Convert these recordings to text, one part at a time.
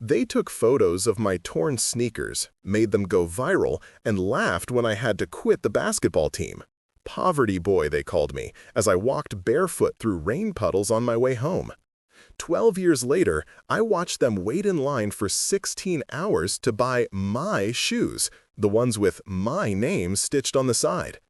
They took photos of my torn sneakers, made them go viral, and laughed when I had to quit the basketball team. Poverty boy, they called me, as I walked barefoot through rain puddles on my way home. 12 years later, I watched them wait in line for 16 hours to buy my shoes, the ones with my name stitched on the side.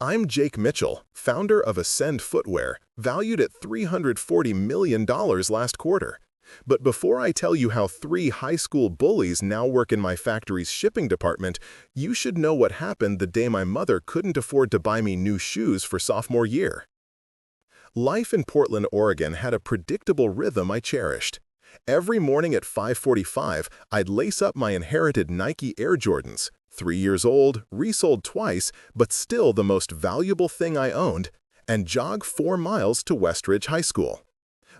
I'm Jake Mitchell, founder of Ascend Footwear, valued at $340 million last quarter. But before I tell you how 3 high school bullies now work in my factory's shipping department, you should know what happened the day my mother couldn't afford to buy me new shoes for sophomore year. Life in Portland, Oregon had a predictable rhythm I cherished. Every morning at 5:45, I'd lace up my inherited Nike Air Jordans, 3 years old, resold twice, but still the most valuable thing I owned, and jog 4 miles to Westridge High School.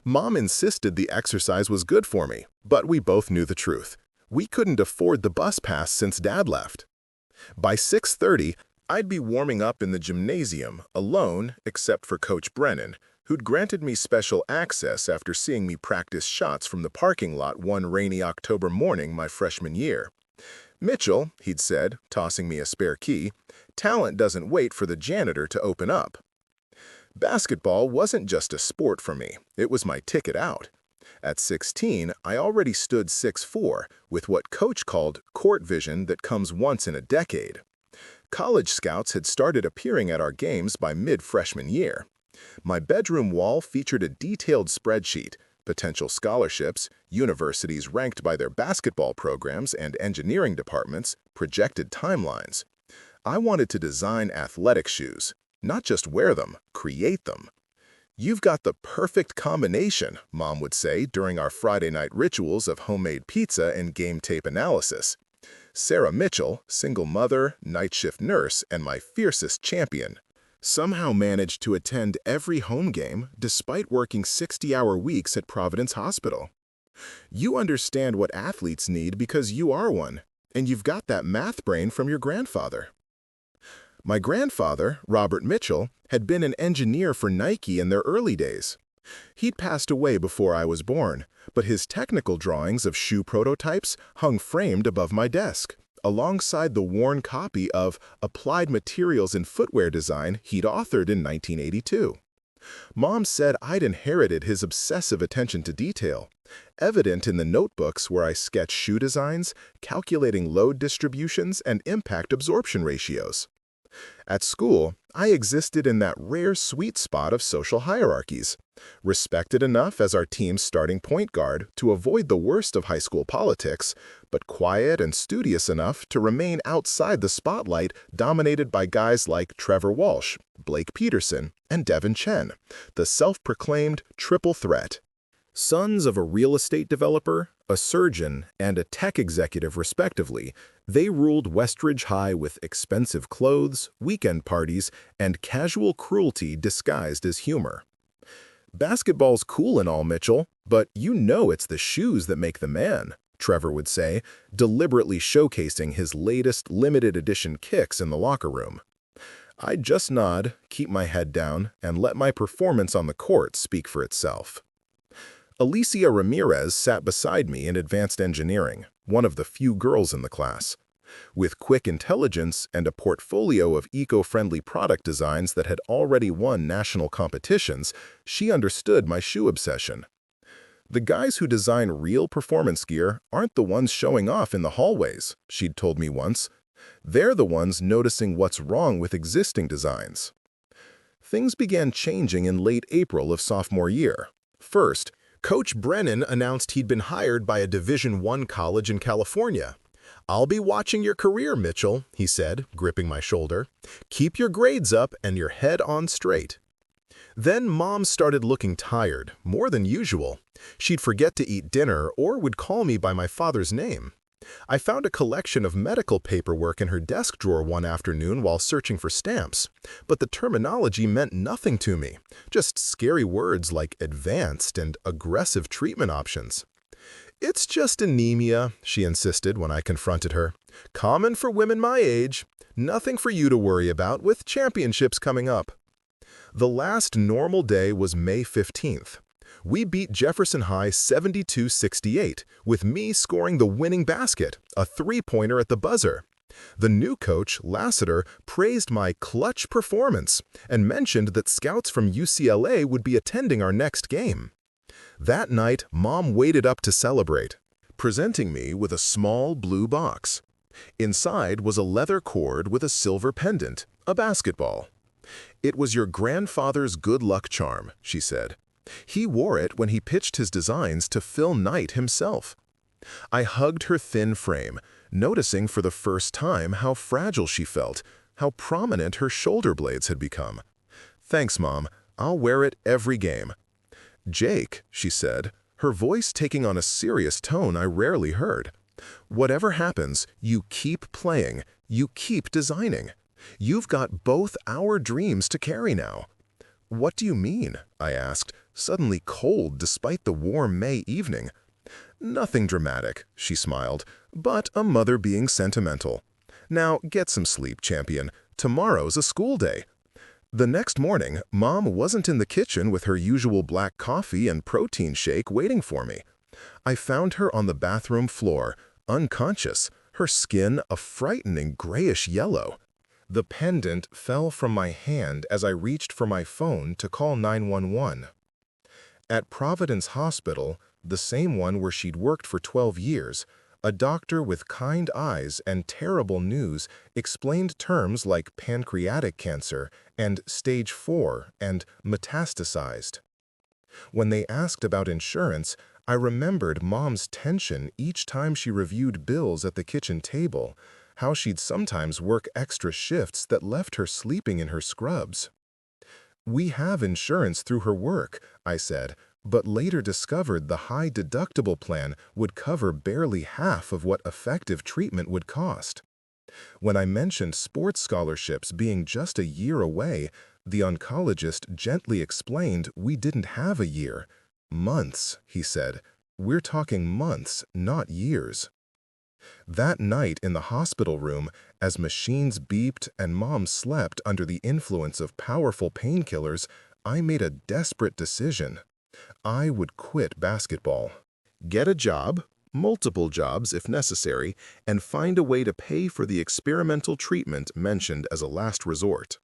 Mom insisted the exercise was good for me, but we both knew the truth. We couldn't afford the bus pass since Dad left. By 6:30, I'd be warming up in the gymnasium, alone except for Coach Brennan, who'd granted me special access after seeing me practice shots from the parking lot one rainy October morning my freshman year. "Mitchell," he'd said, tossing me a spare key, "talent doesn't wait for the janitor to open up." Basketball wasn't just a sport for me, it was my ticket out. At 16, I already stood 6'4", with what Coach called court vision that comes once in a decade. College scouts had started appearing at our games by mid-freshman year. My bedroom wall featured a detailed spreadsheet, potential scholarships, universities ranked by their basketball programs and engineering departments, projected timelines. I wanted to design athletic shoes, not just wear them, create them. "You've got the perfect combination," Mom would say during our Friday night rituals of homemade pizza and game tape analysis. Sarah Mitchell, single mother, night shift nurse, and my fiercest champion, somehow managed to attend every home game despite working 60-hour weeks at Providence Hospital. You understand what athletes need because you are one, and you've got that math brain from your grandfather. My grandfather, Robert Mitchell, had been an engineer for Nike in their early days. He'd passed away before I was born, but his technical drawings of shoe prototypes hung framed above my desk, alongside the worn copy of Applied Materials in Footwear Design he'd authored in 1982. Mom said I'd inherited his obsessive attention to detail, evident in the notebooks where I sketched shoe designs, calculating load distributions and impact absorption ratios. At school, I existed in that rare sweet spot of social hierarchies, respected enough as our team's starting point guard to avoid the worst of high school politics, but quiet and studious enough to remain outside the spotlight dominated by guys like Trevor Walsh, Blake Peterson, and Devin Chen, the self-proclaimed triple threat. Sons of a real estate developer, a surgeon, and a tech executive respectively, they ruled Westridge High with expensive clothes, weekend parties, and casual cruelty disguised as humor. "Basketball's cool and all, Mitchell, but you know it's the shoes that make the man," Trevor would say, deliberately showcasing his latest limited edition kicks in the locker room. I'd just nod, keep my head down, and let my performance on the court speak for itself. Alicia Ramirez sat beside me in advanced engineering, one of the few girls in the class. With quick intelligence and a portfolio of eco-friendly product designs that had already won national competitions, she understood my shoe obsession. "The guys who design real performance gear aren't the ones showing off in the hallways," she'd told me once. "They're the ones noticing what's wrong with existing designs." Things began changing in late April of sophomore year. First, Coach Brennan announced he'd been hired by a Division I college in California. "I'll be watching your career, Mitchell," he said, gripping my shoulder. "Keep your grades up and your head on straight." Then Mom started looking tired, more than usual. She'd forget to eat dinner or would call me by my father's name. I found a collection of medical paperwork in her desk drawer one afternoon while searching for stamps, but the terminology meant nothing to me, just scary words like advanced and aggressive treatment options. "It's just anemia," she insisted when I confronted her. "Common for women my age. Nothing for you to worry about with championships coming up." The last normal day was May 15th. We beat Jefferson High 72-68, with me scoring the winning basket, a three-pointer at the buzzer. The new coach, Lassiter, praised my clutch performance and mentioned that scouts from UCLA would be attending our next game. That night, Mom waited up to celebrate, presenting me with a small blue box. Inside was a leather cord with a silver pendant, a basketball. "It was your grandfather's good luck charm," she said. "He wore it when he pitched his designs to Phil Knight himself." I hugged her thin frame, noticing for the first time how fragile she felt, how prominent her shoulder blades had become. "Thanks, Mom. I'll wear it every game." "Jake," she said, her voice taking on a serious tone I rarely heard, "whatever happens, you keep playing, you keep designing. You've got both our dreams to carry now." "What do you mean?" I asked, suddenly cold despite the warm May evening. "Nothing dramatic," she smiled, "but a mother being sentimental. Now get some sleep, champion. Tomorrow's a school day." The next morning, Mom wasn't in the kitchen with her usual black coffee and protein shake waiting for me. I found her on the bathroom floor, unconscious, her skin a frightening grayish yellow. The pendant fell from my hand as I reached for my phone to call 911. At Providence Hospital, the same one where she'd worked for 12 years, a doctor with kind eyes and terrible news explained terms like pancreatic cancer and stage 4 and metastasized. When they asked about insurance, I remembered Mom's tension each time she reviewed bills at the kitchen table, how she'd sometimes work extra shifts that left her sleeping in her scrubs. "We have insurance through her work," I said, but later discovered the high deductible plan would cover barely half of what effective treatment would cost. When I mentioned sports scholarships being just a year away, the oncologist gently explained we didn't have a year. "Months," he said. "We're talking months, not years." That night in the hospital room, as machines beeped and Mom slept under the influence of powerful painkillers, I made a desperate decision. I would quit basketball. Get a job, multiple jobs if necessary, and find a way to pay for the experimental treatment mentioned as a last resort.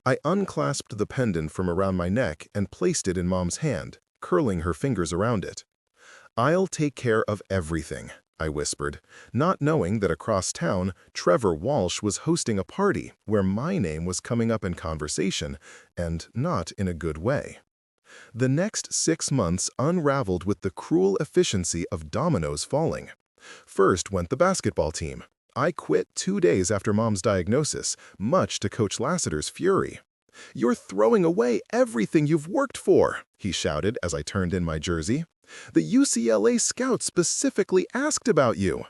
I unclasped the pendant from around my neck and placed it in Mom's hand, curling her fingers around it. "I'll take care of everything," I whispered, not knowing that across town, Trevor Walsh was hosting a party where my name was coming up in conversation, and not in a good way. The next 6 months unraveled with the cruel efficiency of dominoes falling. First went the basketball team. I quit 2 days after Mom's diagnosis, much to Coach Lassiter's fury. "You're throwing away everything you've worked for," he shouted as I turned in my jersey. "The UCLA scouts specifically asked about you."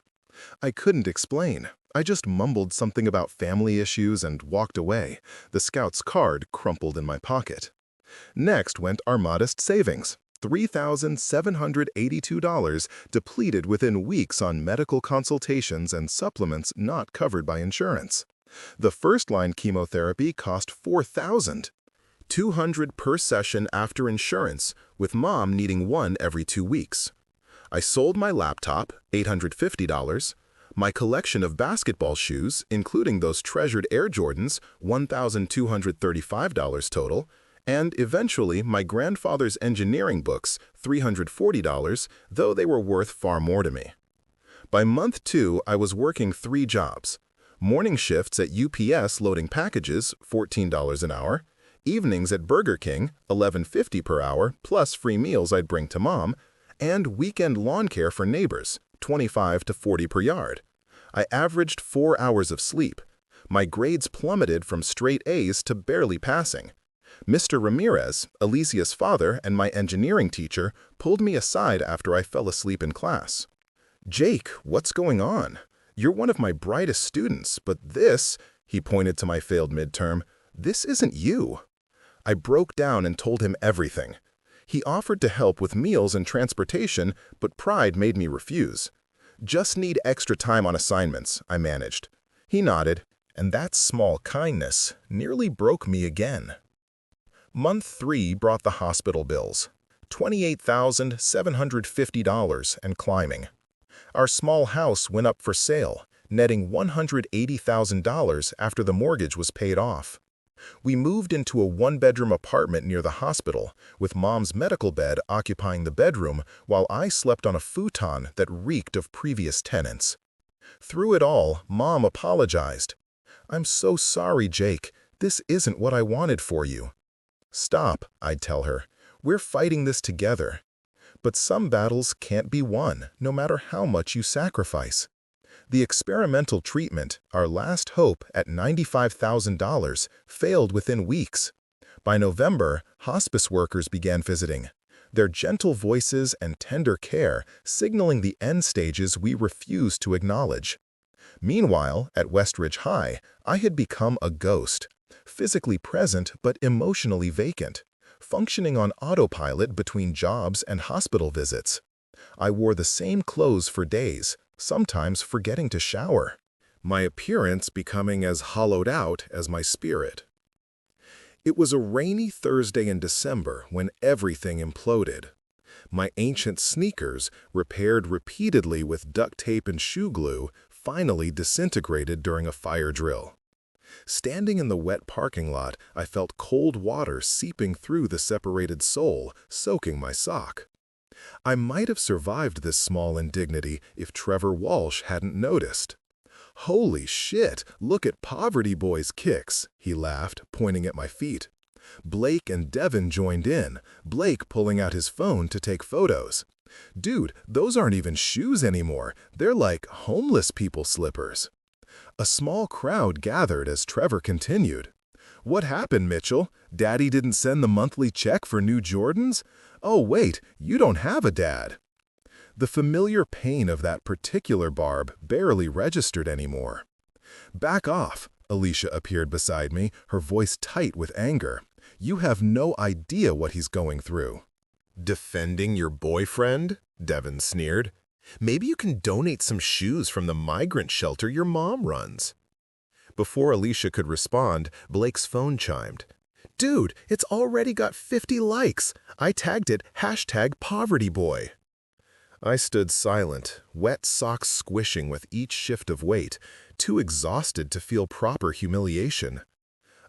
I couldn't explain. I just mumbled something about family issues and walked away, the scout's card crumpled in my pocket. Next went our modest savings, $3,782, depleted within weeks on medical consultations and supplements not covered by insurance. The first-line chemotherapy cost $4,200 per session after insurance, with Mom needing one every 2 weeks. I sold my laptop, $850, my collection of basketball shoes, including those treasured Air Jordans, $1,235 total, and eventually my grandfather's engineering books, $340, though they were worth far more to me. By month 2, I was working 3 jobs. Morning shifts at UPS loading packages, $14 an hour, evenings at Burger King, $11.50 per hour, plus free meals I'd bring to Mom, and weekend lawn care for neighbors, $25 to $40 per yard. I averaged 4 hours of sleep. My grades plummeted from straight A's to barely passing. Mr. Ramirez, Alicia's father and my engineering teacher, pulled me aside after I fell asleep in class. "Jake, what's going on? You're one of my brightest students, but this," he pointed to my failed midterm, "this isn't you." I broke down and told him everything. He offered to help with meals and transportation, but pride made me refuse. "Just need extra time on assignments," I managed. He nodded, and that small kindness nearly broke me again. Month 3 brought the hospital bills. $28,750 and climbing. Our small house went up for sale, netting $180,000 after the mortgage was paid off. We moved into a one-bedroom apartment near the hospital, with Mom's medical bed occupying the bedroom while I slept on a futon that reeked of previous tenants. Through it all, Mom apologized. "I'm so sorry, Jake. This isn't what I wanted for you." "Stop," I'd tell her. "We're fighting this together." But some battles can't be won, no matter how much you sacrifice. The experimental treatment, our last hope at $95,000, failed within weeks. By November, hospice workers began visiting, their gentle voices and tender care signaling the end stages we refused to acknowledge. Meanwhile, at Westridge High, I had become a ghost, physically present but emotionally vacant, functioning on autopilot between jobs and hospital visits. I wore the same clothes for days, sometimes forgetting to shower, my appearance becoming as hollowed out as my spirit. It was a rainy Thursday in December when everything imploded. My ancient sneakers, repaired repeatedly with duct tape and shoe glue, finally disintegrated during a fire drill. Standing in the wet parking lot, I felt cold water seeping through the separated sole, soaking my sock. I might have survived this small indignity if Trevor Walsh hadn't noticed. "Holy shit, look at Poverty Boy's kicks," he laughed, pointing at my feet. Blake and Devin joined in, Blake pulling out his phone to take photos. "Dude, those aren't even shoes anymore. They're like homeless people slippers." A small crowd gathered as Trevor continued. "What happened, Mitchell? Daddy didn't send the monthly check for new Jordans? Oh, wait, you don't have a dad." The familiar pain of that particular barb barely registered anymore. "Back off," Alicia appeared beside me, her voice tight with anger. "You have no idea what he's going through." "Defending your boyfriend?" Devin sneered. "Maybe you can donate some shoes from the migrant shelter your mom runs." Before Alicia could respond, Blake's phone chimed. "Dude, it's already got 50 likes. I tagged it #PovertyBoy. I stood silent, wet socks squishing with each shift of weight, too exhausted to feel proper humiliation.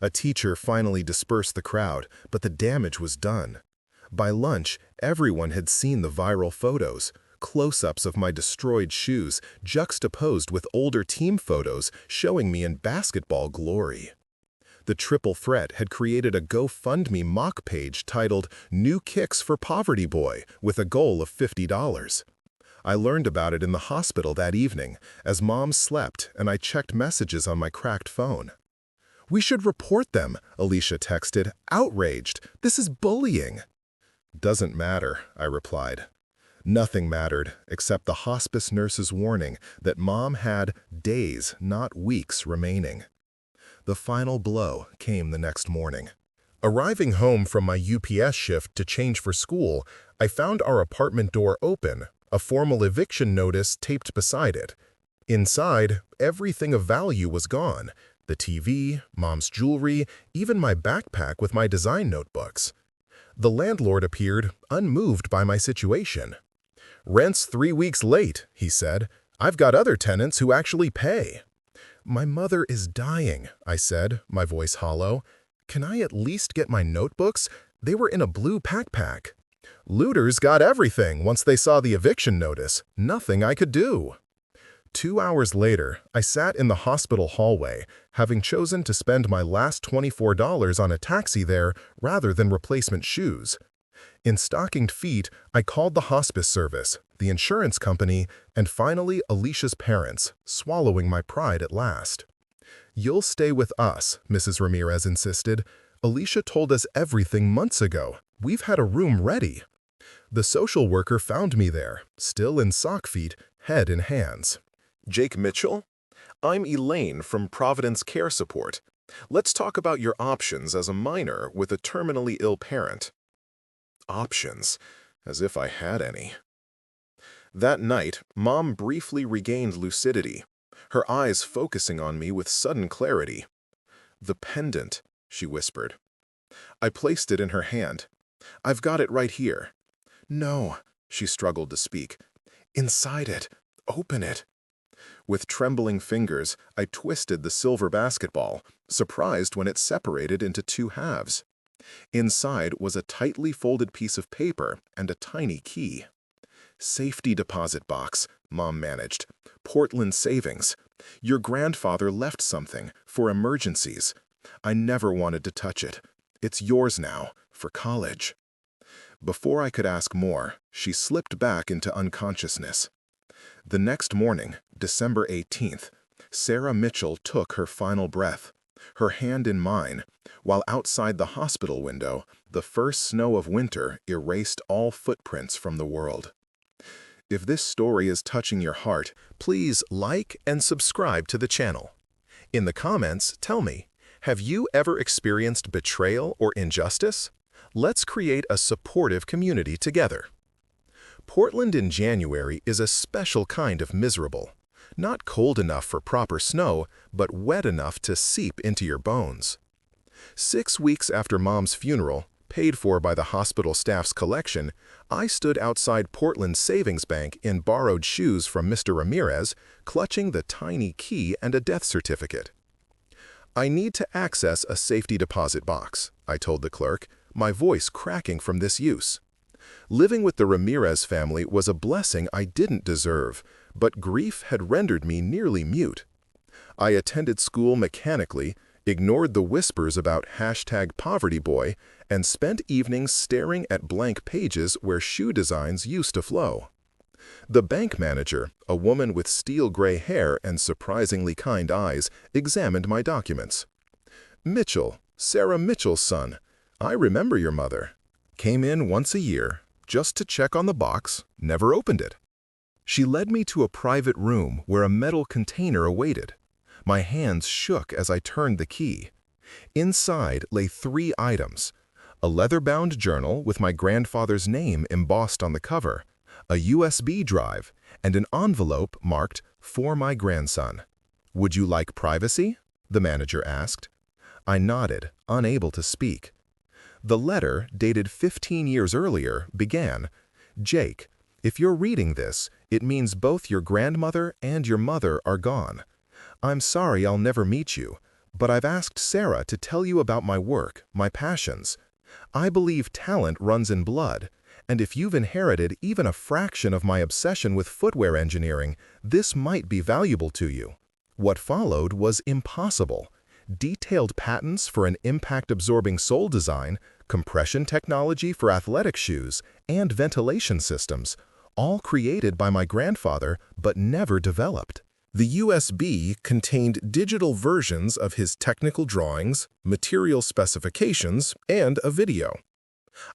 A teacher finally dispersed the crowd, but the damage was done. By lunch, everyone had seen the viral photos, close-ups of my destroyed shoes juxtaposed with older team photos showing me in basketball glory. The triple threat had created a GoFundMe mock page titled "New Kicks for Poverty Boy" with a goal of $50. I learned about it in the hospital that evening, as Mom slept and I checked messages on my cracked phone. "We should report them," Alicia texted, outraged. "This is bullying." "Doesn't matter," I replied. Nothing mattered except the hospice nurse's warning that Mom had days, not weeks, remaining. The final blow came the next morning. Arriving home from my UPS shift to change for school, I found our apartment door open, a formal eviction notice taped beside it. Inside, everything of value was gone: the TV, Mom's jewelry, even my backpack with my design notebooks. The landlord appeared, unmoved by my situation. "Rent's 3 weeks late," he said. "I've got other tenants who actually pay." "My mother is dying," I said, my voice hollow. "Can I at least get my notebooks? They were in a blue backpack." "Looters got everything once they saw the eviction notice. Nothing I could do." 2 hours later, I sat in the hospital hallway, having chosen to spend my last $24 on a taxi there rather than replacement shoes. In stockinged feet, I called the hospice service, the insurance company, and finally Alicia's parents, swallowing my pride at last. "You'll stay with us," Mrs. Ramirez insisted. "Alicia told us everything months ago. We've had a room ready." The social worker found me there, still in sock feet, head in hands. "Jake Mitchell? I'm Elaine from Providence Care Support. Let's talk about your options as a minor with a terminally ill parent." Options, as if I had any. That night, Mom briefly regained lucidity, her eyes focusing on me with sudden clarity. "The pendant," she whispered. I placed it in her hand. "I've got it right here. "No," she struggled to speak. "Inside it. Open it." With trembling fingers, I twisted the silver basketball, surprised when it separated into two halves. Inside was a tightly folded piece of paper and a tiny key. "Safety deposit box," Mom managed. "Portland savings. Your grandfather left something for emergencies. I never wanted to touch it. It's yours now, for college." Before I could ask more, she slipped back into unconsciousness. The next morning, December 18th, Sarah Mitchell took her final breath, her hand in mine, while outside the hospital window, the first snow of winter erased all footprints from the world. If this story is touching your heart, please like and subscribe to the channel. In the comments, tell me, have you ever experienced betrayal or injustice? Let's create a supportive community together. Portland in January is a special kind of miserable. Not cold enough for proper snow, but wet enough to seep into your bones. 6 weeks after Mom's funeral, paid for by the hospital staff's collection, I stood outside Portland's savings bank in borrowed shoes from Mr. Ramirez, clutching the tiny key and a death certificate. "I need to access a safety deposit box," I told the clerk, my voice cracking from this use. Living with the Ramirez family was a blessing I didn't deserve, but grief had rendered me nearly mute. I attended school mechanically, ignored the whispers about #PovertyBoy, and spent evenings staring at blank pages where shoe designs used to flow. The bank manager, a woman with steel gray hair and surprisingly kind eyes, examined my documents. "Mitchell, Sarah Mitchell's son. I remember your mother. Came in once a year, just to check on the box, never opened it." She led me to a private room where a metal container awaited. My hands shook as I turned the key. Inside lay 3 items: a leather-bound journal with my grandfather's name embossed on the cover, a USB drive, and an envelope marked "For my grandson." "Would you like privacy?" the manager asked. I nodded, unable to speak. The letter, dated 15 years earlier, began, "Jake, if you're reading this, it means both your grandmother and your mother are gone. I'm sorry I'll never meet you, but I've asked Sarah to tell you about my work, my passions. I believe talent runs in blood, and if you've inherited even a fraction of my obsession with footwear engineering, this might be valuable to you." What followed was impossible. Detailed patents for an impact-absorbing sole design, compression technology for athletic shoes, and ventilation systems, all created by my grandfather but never developed. The USB contained digital versions of his technical drawings, material specifications, and a video.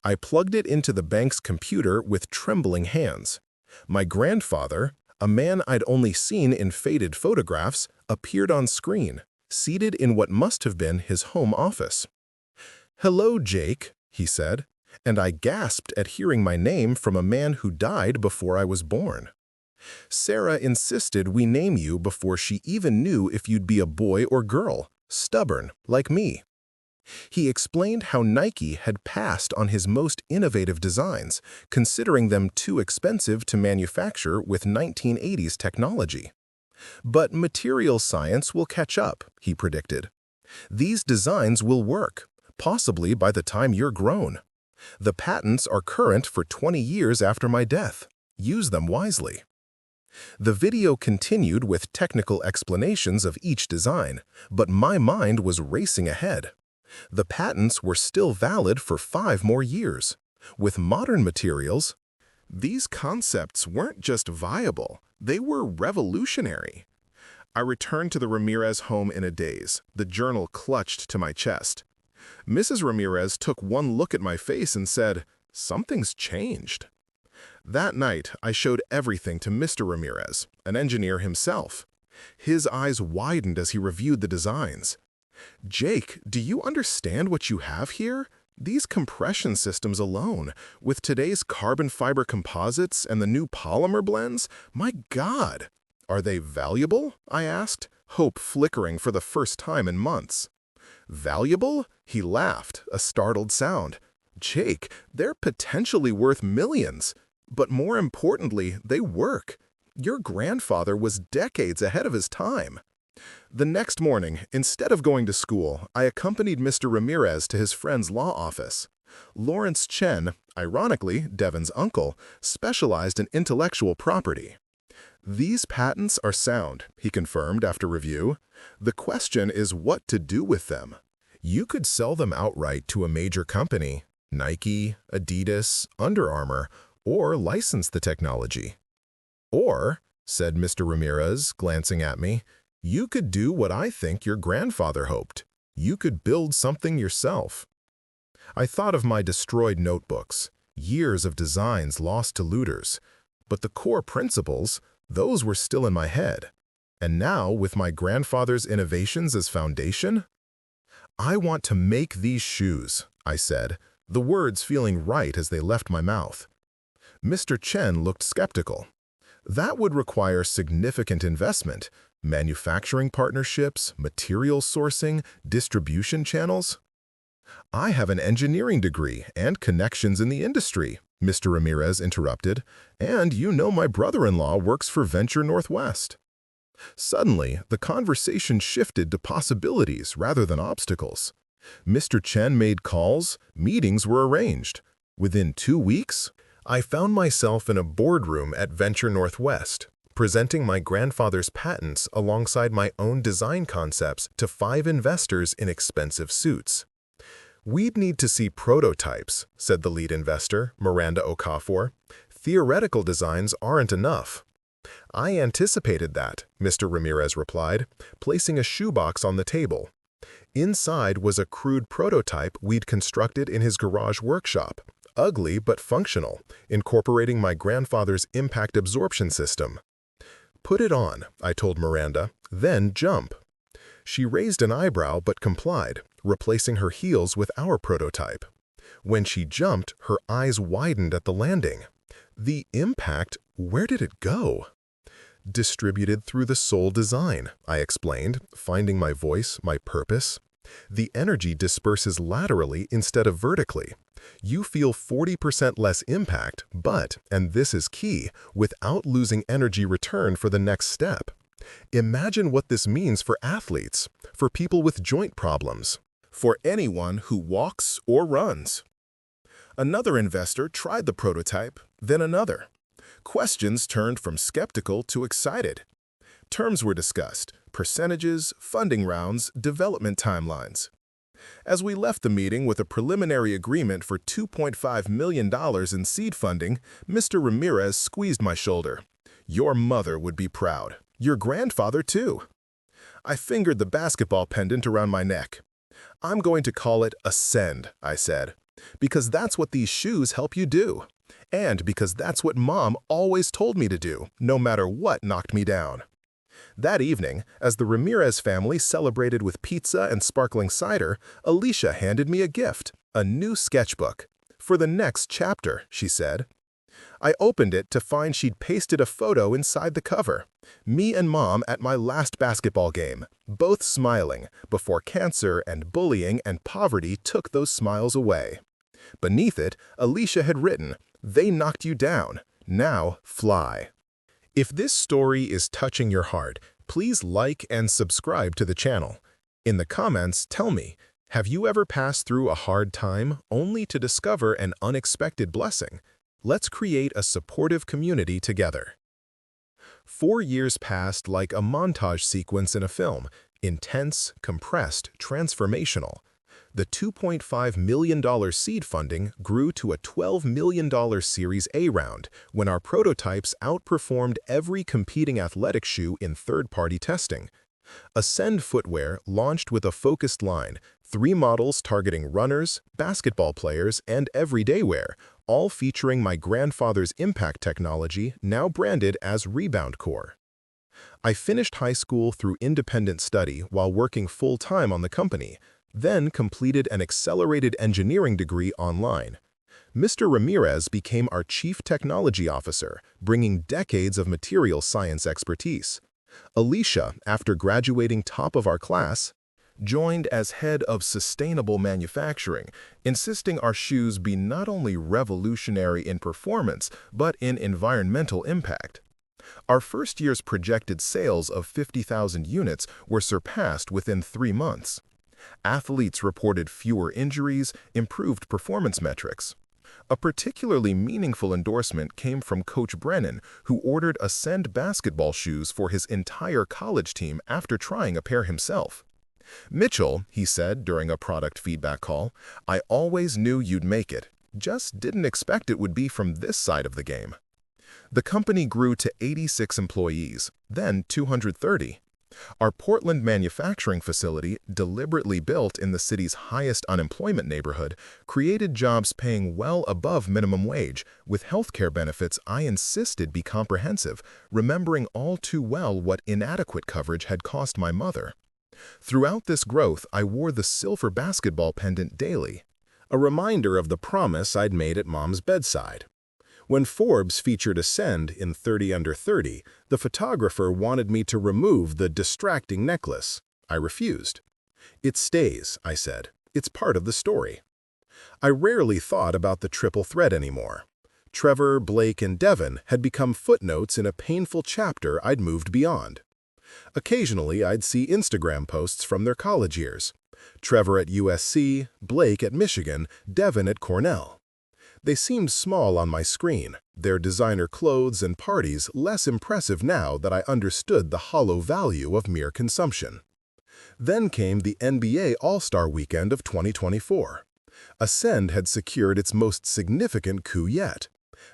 I plugged it into the bank's computer with trembling hands. My grandfather, a man I'd only seen in faded photographs, appeared on screen, seated in what must have been his home office. "Hello, Jake," he said, and I gasped at hearing my name from a man who died before I was born. "Sarah insisted we name you before she even knew if you'd be a boy or girl, stubborn, like me." He explained how Nike had passed on his most innovative designs, considering them too expensive to manufacture with 1980s technology. "But material science will catch up," he predicted. "These designs will work, possibly by the time you're grown. The patents are current for 20 years after my death. Use them wisely." The video continued with technical explanations of each design, but my mind was racing ahead. The patents were still valid for 5 more years. With modern materials, these concepts weren't just viable, they were revolutionary. I returned to the Ramirez home in a daze, the journal clutched to my chest. Mrs. Ramirez took one look at my face and said, "Something's changed." That night, I showed everything to Mr. Ramirez, an engineer himself. His eyes widened as he reviewed the designs. "Jake, do you understand what you have here? These compression systems alone, with today's carbon fiber composites and the new polymer blends, my God! Are they valuable?" I asked, hope flickering for the first time in months. "Valuable?" He laughed, a startled sound. Jake, they're potentially worth millions. But more importantly, they work. Your grandfather was decades ahead of his time. The next morning, instead of going to school, I accompanied Mr. Ramirez to his friend's law office. Lawrence Chen, ironically Devon's uncle, specialized in intellectual property. "These patents are sound," he confirmed after review. "The question is what to do with them. You could sell them outright to a major company, Nike, Adidas, Under Armour, or license the technology. Or," said Mr. Ramirez, glancing at me, "you could do what I think your grandfather hoped. You could build something yourself." I thought of my destroyed notebooks, years of designs lost to looters. But the core principles, those were still in my head. And now, with my grandfather's innovations as foundation? "I want to make these shoes," I said, the words feeling right as they left my mouth. Mr. Chen looked skeptical. "That would require significant investment, manufacturing partnerships, material sourcing, distribution channels." "I have an engineering degree and connections in the industry," Mr. Ramirez interrupted, "and you know my brother-in-law works for Venture Northwest." Suddenly, the conversation shifted to possibilities rather than obstacles. Mr. Chen made calls, meetings were arranged. Within 2 weeks, I found myself in a boardroom at Venture Northwest, presenting my grandfather's patents alongside my own design concepts to 5 investors in expensive suits. "We'd need to see prototypes," said the lead investor, Miranda Okafor. "Theoretical designs aren't enough." "I anticipated that," Mr. Ramirez replied, placing a shoebox on the table. Inside was a crude prototype we'd constructed in his garage workshop, ugly but functional, incorporating my grandfather's impact absorption system. "Put it on," I told Miranda, "then jump." She raised an eyebrow but complied, replacing her heels with our prototype. When she jumped, her eyes widened at the landing. "The impact, where did it go?" "Distributed through the sole design," I explained, finding my voice, my purpose. "The energy disperses laterally instead of vertically. You feel 40% less impact, but, and this is key, without losing energy return for the next step. Imagine what this means for athletes, for people with joint problems, for anyone who walks or runs." Another investor tried the prototype, then another. Questions turned from skeptical to excited. Terms were discussed: percentages, funding rounds, development timelines. As we left the meeting with a preliminary agreement for $2.5 million in seed funding, Mr. Ramirez squeezed my shoulder. "Your mother would be proud. Your grandfather, too." I fingered the basketball pendant around my neck. "I'm going to call it Ascend," I said, "because that's what these shoes help you do. And because that's what Mom always told me to do, no matter what knocked me down." That evening, as the Ramirez family celebrated with pizza and sparkling cider, Alicia handed me a gift, a new sketchbook. "For the next chapter," she said. I opened it to find she'd pasted a photo inside the cover. Me and Mom at my last basketball game, both smiling, before cancer and bullying and poverty took those smiles away. Beneath it, Alicia had written, "They knocked you down. Now fly." If this story is touching your heart, please like and subscribe to the channel. In the comments, tell me, have you ever passed through a hard time only to discover an unexpected blessing? Let's create a supportive community together. 4 years passed like a montage sequence in a film, intense, compressed, transformational. The $2.5 million seed funding grew to a $12 million Series A round when our prototypes outperformed every competing athletic shoe in third-party testing. Ascend Footwear launched with a focused line, 3 models targeting runners, basketball players, and everyday wear, all featuring my grandfather's impact technology, now branded as Rebound Core. I finished high school through independent study while working full-time on the company, then completed an accelerated engineering degree online. Mr. Ramirez became our Chief Technology Officer, bringing decades of material science expertise. Alicia, after graduating top of our class, joined as head of sustainable manufacturing, insisting our shoes be not only revolutionary in performance, but in environmental impact. Our first year's projected sales of 50,000 units were surpassed within 3 months. Athletes reported fewer injuries, improved performance metrics. A particularly meaningful endorsement came from Coach Brennan, who ordered Ascend basketball shoes for his entire college team after trying a pair himself. "Mitchell," he said during a product feedback call, "I always knew you'd make it. Just didn't expect it would be from this side of the game." The company grew to 86 employees, then 230. Our Portland manufacturing facility, deliberately built in the city's highest unemployment neighborhood, created jobs paying well above minimum wage, with healthcare benefits I insisted be comprehensive, remembering all too well what inadequate coverage had cost my mother. Throughout this growth, I wore the silver basketball pendant daily, a reminder of the promise I'd made at Mom's bedside. When Forbes featured Ascend in 30 Under 30, the photographer wanted me to remove the distracting necklace. I refused. "It stays," I said. "It's part of the story." I rarely thought about the triple threat anymore. Trevor, Blake, and Devin had become footnotes in a painful chapter I'd moved beyond. Occasionally, I'd see Instagram posts from their college years. Trevor at USC, Blake at Michigan, Devin at Cornell. They seemed small on my screen, their designer clothes and parties less impressive now that I understood the hollow value of mere consumption. Then came the NBA All-Star Weekend of 2024. Ascend had secured its most significant coup yet.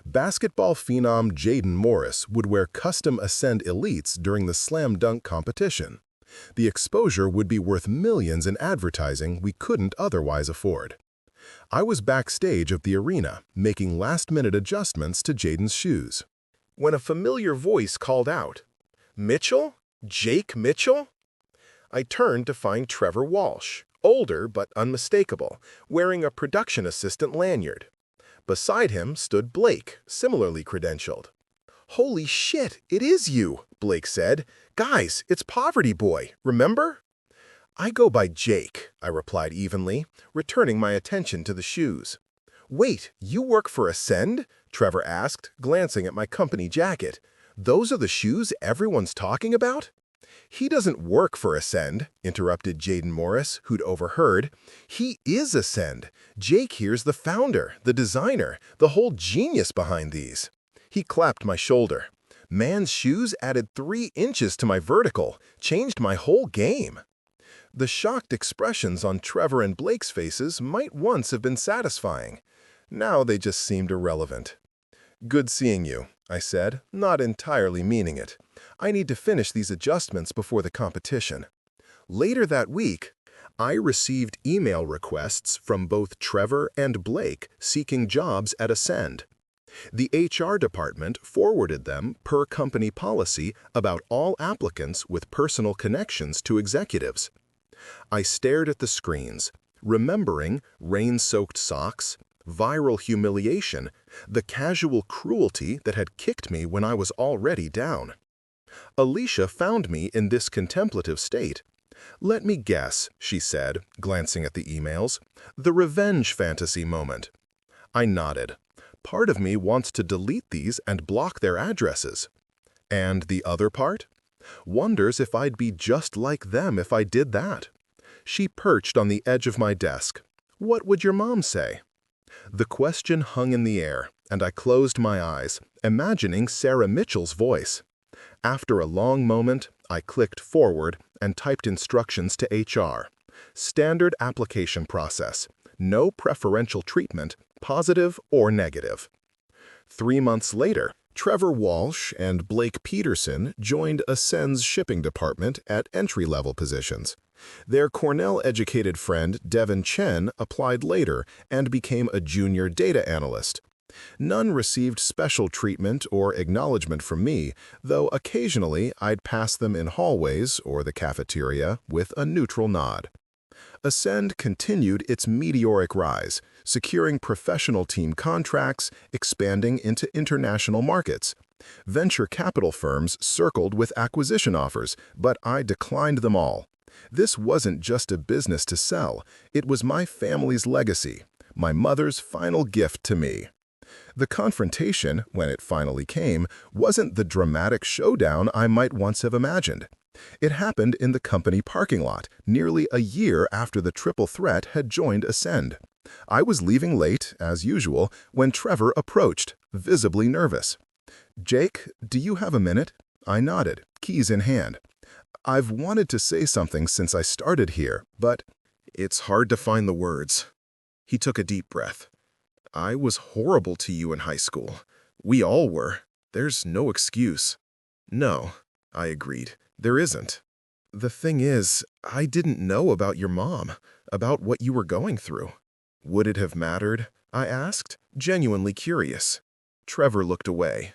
Basketball phenom Jaden Morris would wear custom Ascend Elites during the slam dunk competition. The exposure would be worth millions in advertising we couldn't otherwise afford. I was backstage of the arena, making last-minute adjustments to Jaden's shoes, when a familiar voice called out, "Mitchell? Jake Mitchell?" I turned to find Trevor Walsh, older but unmistakable, wearing a production assistant lanyard. Beside him stood Blake, similarly credentialed. "Holy shit, it is you," Blake said. "Guys, it's Poverty Boy, remember?" "I go by Jake," I replied evenly, returning my attention to the shoes. "Wait, you work for Ascend?" Trevor asked, glancing at my company jacket. "Those are the shoes everyone's talking about?" "He doesn't work for Ascend," interrupted Jaden Morris, who'd overheard. "He is Ascend. Jake here's the founder, the designer, the whole genius behind these." He clapped my shoulder. "Man's shoes added 3 inches to my vertical, changed my whole game." The shocked expressions on Trevor and Blake's faces might once have been satisfying. Now they just seemed irrelevant. "Good seeing you," I said, not entirely meaning it. "I need to finish these adjustments before the competition." Later that week, I received email requests from both Trevor and Blake seeking jobs at Ascend. The HR department forwarded them, per company policy, about all applicants with personal connections to executives. I stared at the screens, remembering rain-soaked socks, viral humiliation, the casual cruelty that had kicked me when I was already down. Alicia found me in this contemplative state. "Let me guess," she said, glancing at the emails. "The revenge fantasy moment." I nodded. Part of me wants to delete these and block their addresses. And the other part? Wonders if I'd be just like them if I did that. She perched on the edge of my desk. "What would your mom say?" The question hung in the air, and I closed my eyes, imagining Sarah Mitchell's voice. After a long moment, I clicked forward and typed instructions to HR. Standard application process. No preferential treatment, positive or negative. 3 months later, Trevor Walsh and Blake Peterson joined Ascend's shipping department at entry-level positions. Their Cornell-educated friend Devin Chen applied later and became a junior data analyst. None received special treatment or acknowledgement from me, though occasionally I'd pass them in hallways or the cafeteria with a neutral nod. Ascend continued its meteoric rise, securing professional team contracts, expanding into international markets. Venture capital firms circled with acquisition offers, but I declined them all. This wasn't just a business to sell, it was my family's legacy, my mother's final gift to me. The confrontation, when it finally came, wasn't the dramatic showdown I might once have imagined. It happened in the company parking lot, nearly a year after the triple threat had joined Ascend. I was leaving late, as usual, when Trevor approached, visibly nervous. "Jake, do you have a minute?" I nodded, keys in hand. "I've wanted to say something since I started here, but it's hard to find the words." He took a deep breath. "I was horrible to you in high school. We all were. There's no excuse." "No," I agreed. "There isn't. The thing is, I didn't know about your mom, about what you were going through." "Would it have mattered?" I asked, genuinely curious. Trevor looked away.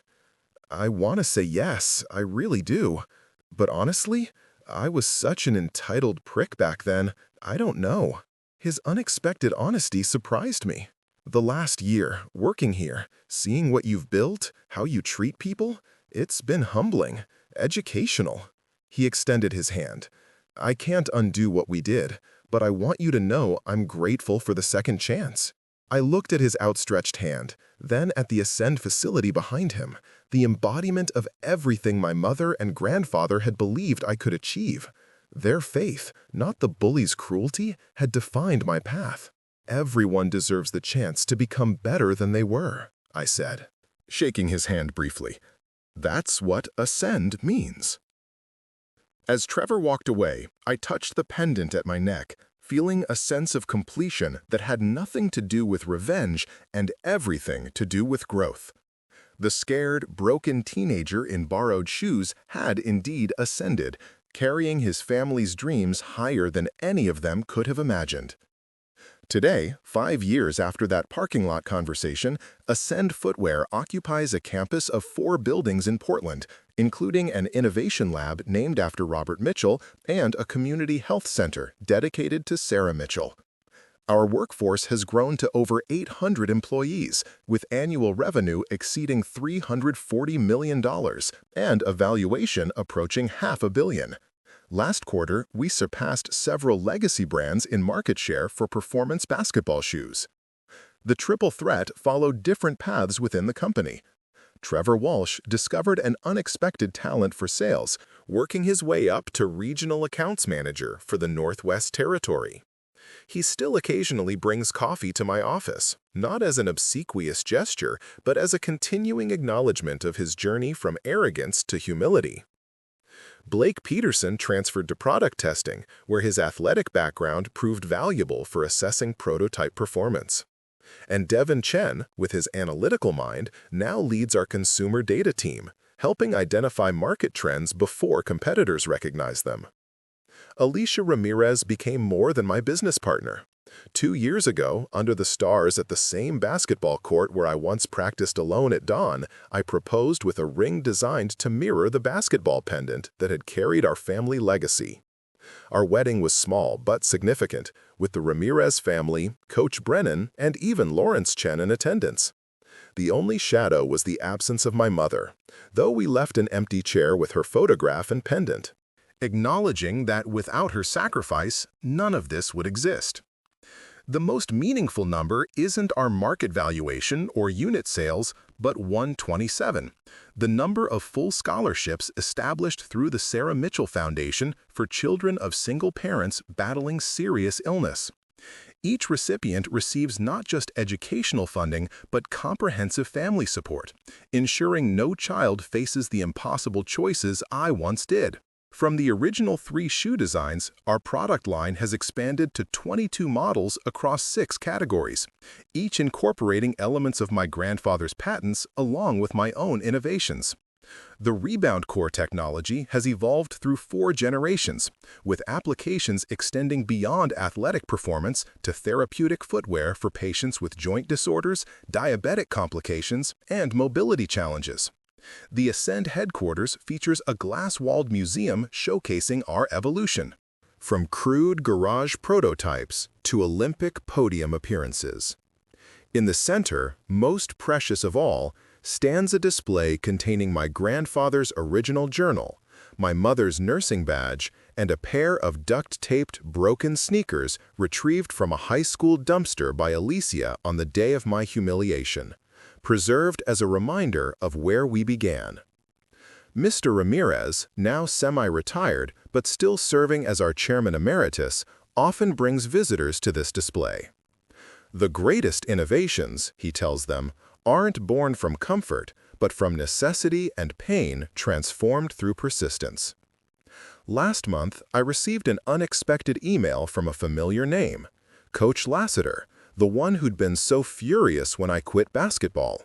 "I want to say yes, I really do. But honestly, I was such an entitled prick back then, I don't know." His unexpected honesty surprised me. "The last year, working here, seeing what you've built, how you treat people, it's been humbling, educational." He extended his hand. "I can't undo what we did, but I want you to know I'm grateful for the second chance." I looked at his outstretched hand, then at the Ascend facility behind him, the embodiment of everything my mother and grandfather had believed I could achieve. Their faith, not the bullies' cruelty, had defined my path. "Everyone deserves the chance to become better than they were," I said, shaking his hand briefly. "That's what Ascend means." As Trevor walked away, I touched the pendant at my neck, feeling a sense of completion that had nothing to do with revenge and everything to do with growth. The scared, broken teenager in borrowed shoes had indeed ascended, carrying his family's dreams higher than any of them could have imagined. Today, 5 years after that parking lot conversation, Ascend Footwear occupies a campus of 4 buildings in Portland, including an innovation lab named after Robert Mitchell and a community health center dedicated to Sarah Mitchell. Our workforce has grown to over 800 employees, with annual revenue exceeding $340 million and a valuation approaching $500 million. Last quarter, we surpassed several legacy brands in market share for performance basketball shoes. The triple threat followed different paths within the company. Trevor Walsh discovered an unexpected talent for sales, working his way up to regional accounts manager for the Northwest Territory. He still occasionally brings coffee to my office, not as an obsequious gesture, but as a continuing acknowledgement of his journey from arrogance to humility. Blake Peterson transferred to product testing, where his athletic background proved valuable for assessing prototype performance. And Devin Chen, with his analytical mind, now leads our consumer data team, helping identify market trends before competitors recognize them. Alicia Ramirez became more than my business partner. 2 years ago, under the stars at the same basketball court where I once practiced alone at dawn, I proposed with a ring designed to mirror the basketball pendant that had carried our family legacy. Our wedding was small but significant, with the Ramirez family, Coach Brennan, and even Lawrence Chen in attendance. The only shadow was the absence of my mother, though we left an empty chair with her photograph and pendant, acknowledging that without her sacrifice, none of this would exist. The most meaningful number isn't our market valuation or unit sales, but 127, the number of full scholarships established through the Sarah Mitchell Foundation for children of single parents battling serious illness. Each recipient receives not just educational funding, but comprehensive family support, ensuring no child faces the impossible choices I once did. From the original 3 shoe designs, our product line has expanded to 22 models across 6 categories, each incorporating elements of my grandfather's patents along with my own innovations. The Rebound Core technology has evolved through 4 generations, with applications extending beyond athletic performance to therapeutic footwear for patients with joint disorders, diabetic complications, and mobility challenges. The Ascend headquarters features a glass-walled museum showcasing our evolution, from crude garage prototypes to Olympic podium appearances. In the center, most precious of all, stands a display containing my grandfather's original journal, my mother's nursing badge, and a pair of duct-taped broken sneakers retrieved from a high school dumpster by Alicia on the day of my humiliation, preserved as a reminder of where we began. Mr. Ramirez, now semi-retired but still serving as our chairman emeritus, often brings visitors to this display. The greatest innovations, he tells them, aren't born from comfort, but from necessity and pain transformed through persistence. Last month, I received an unexpected email from a familiar name, Coach Lassiter, the one who'd been so furious when I quit basketball.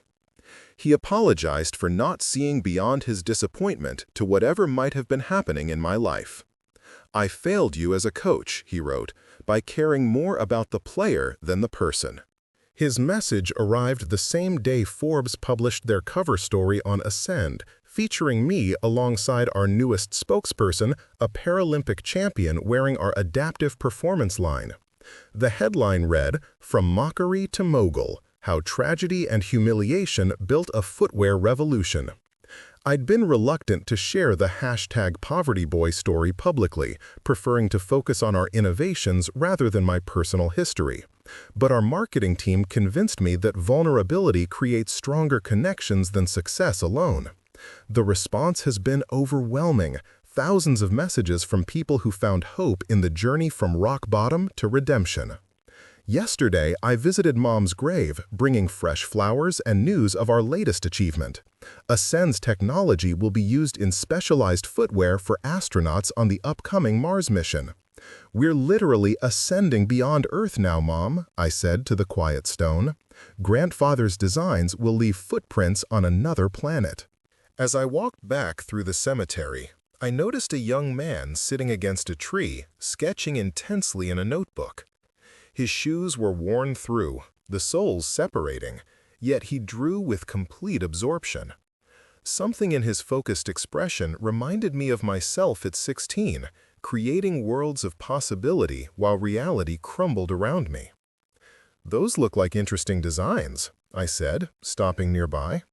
He apologized for not seeing beyond his disappointment to whatever might have been happening in my life. "I failed you as a coach," he wrote, "by caring more about the player than the person." His message arrived the same day Forbes published their cover story on Ascend, featuring me alongside our newest spokesperson, a Paralympic champion wearing our adaptive performance line. The headline read, "From Mockery to Mogul, How Tragedy and Humiliation Built a Footwear Revolution." I'd been reluctant to share the #PovertyBoy story publicly, preferring to focus on our innovations rather than my personal history. But our marketing team convinced me that vulnerability creates stronger connections than success alone. The response has been overwhelming. Thousands of messages from people who found hope in the journey from rock bottom to redemption. Yesterday, I visited Mom's grave, bringing fresh flowers and news of our latest achievement. Ascend's technology will be used in specialized footwear for astronauts on the upcoming Mars mission. "We're literally ascending beyond Earth now, Mom," I said to the quiet stone. "Grandfather's designs will leave footprints on another planet." As I walked back through the cemetery, I noticed a young man sitting against a tree, sketching intensely in a notebook. His shoes were worn through, the soles separating, yet he drew with complete absorption. Something in his focused expression reminded me of myself at 16, creating worlds of possibility while reality crumbled around me. "Those look like interesting designs," I said, stopping nearby.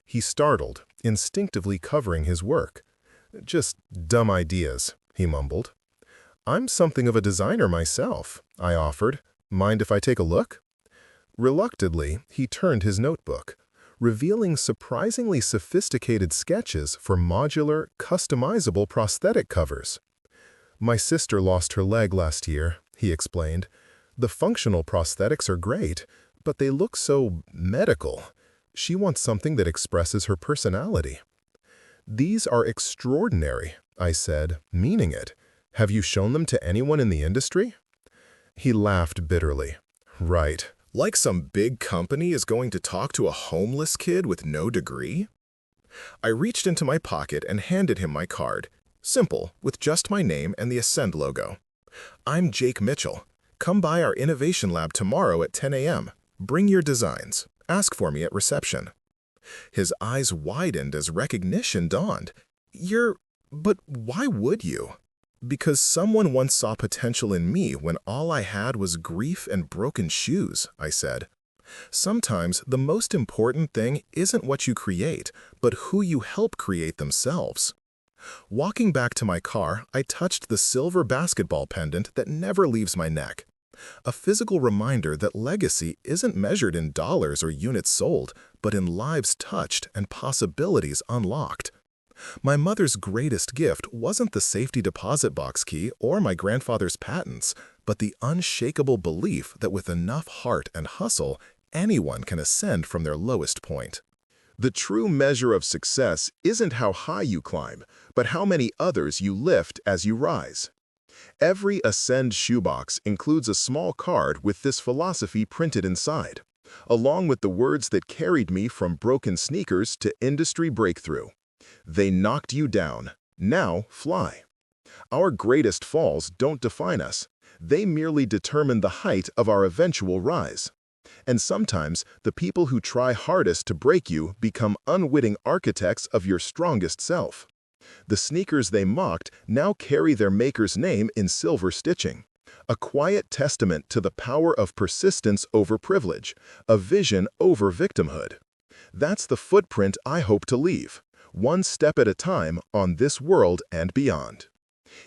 He startled, instinctively covering his work. "Just dumb ideas," he mumbled. "I'm something of a designer myself," I offered. "Mind if I take a look?" Reluctantly, he turned his notebook, revealing surprisingly sophisticated sketches for modular, customizable prosthetic covers. "My sister lost her leg last year," he explained. "The functional prosthetics are great, but they look so medical. She wants something that expresses her personality." "These are extraordinary," I said, meaning it. "Have you shown them to anyone in the industry?" He laughed bitterly. "Right. Like some big company is going to talk to a homeless kid with no degree?" I reached into my pocket and handed him my card. Simple, with just my name and the Ascend logo. "I'm Jake Mitchell. Come by our innovation lab tomorrow at 10 a.m. Bring your designs. Ask for me at reception." His eyes widened as recognition dawned. But why would you?" "Because someone once saw potential in me when all I had was grief and broken shoes," I said. "Sometimes the most important thing isn't what you create, but who you help create themselves." Walking back to my car, I touched the silver basketball pendant that never leaves my neck. A physical reminder that legacy isn't measured in dollars or units sold, but in lives touched and possibilities unlocked. My mother's greatest gift wasn't the safety deposit box key or my grandfather's patents, but the unshakable belief that with enough heart and hustle, anyone can ascend from their lowest point. The true measure of success isn't how high you climb, but how many others you lift as you rise. Every Ascend shoebox includes a small card with this philosophy printed inside, along with the words that carried me from broken sneakers to industry breakthrough. "They knocked you down. Now fly." Our greatest falls don't define us. They merely determine the height of our eventual rise. And sometimes, the people who try hardest to break you become unwitting architects of your strongest self. The sneakers they mocked now carry their maker's name in silver stitching, a quiet testament to the power of persistence over privilege, a vision over victimhood. That's the footprint I hope to leave, one step at a time on this world and beyond.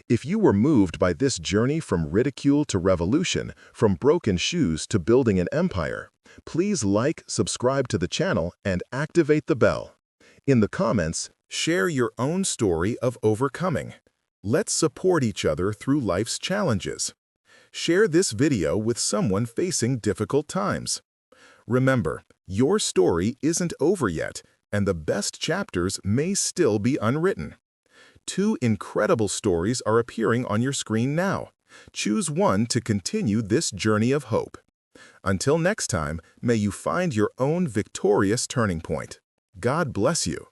If you were moved by this journey from ridicule to revolution, from broken shoes to building an empire, please like, subscribe to the channel, and activate the bell. In the comments, share your own story of overcoming. Let's support each other through life's challenges. Share this video with someone facing difficult times. Remember, your story isn't over yet, and the best chapters may still be unwritten. 2 incredible stories are appearing on your screen now. Choose one to continue this journey of hope. Until next time, may you find your own victorious turning point. God bless you.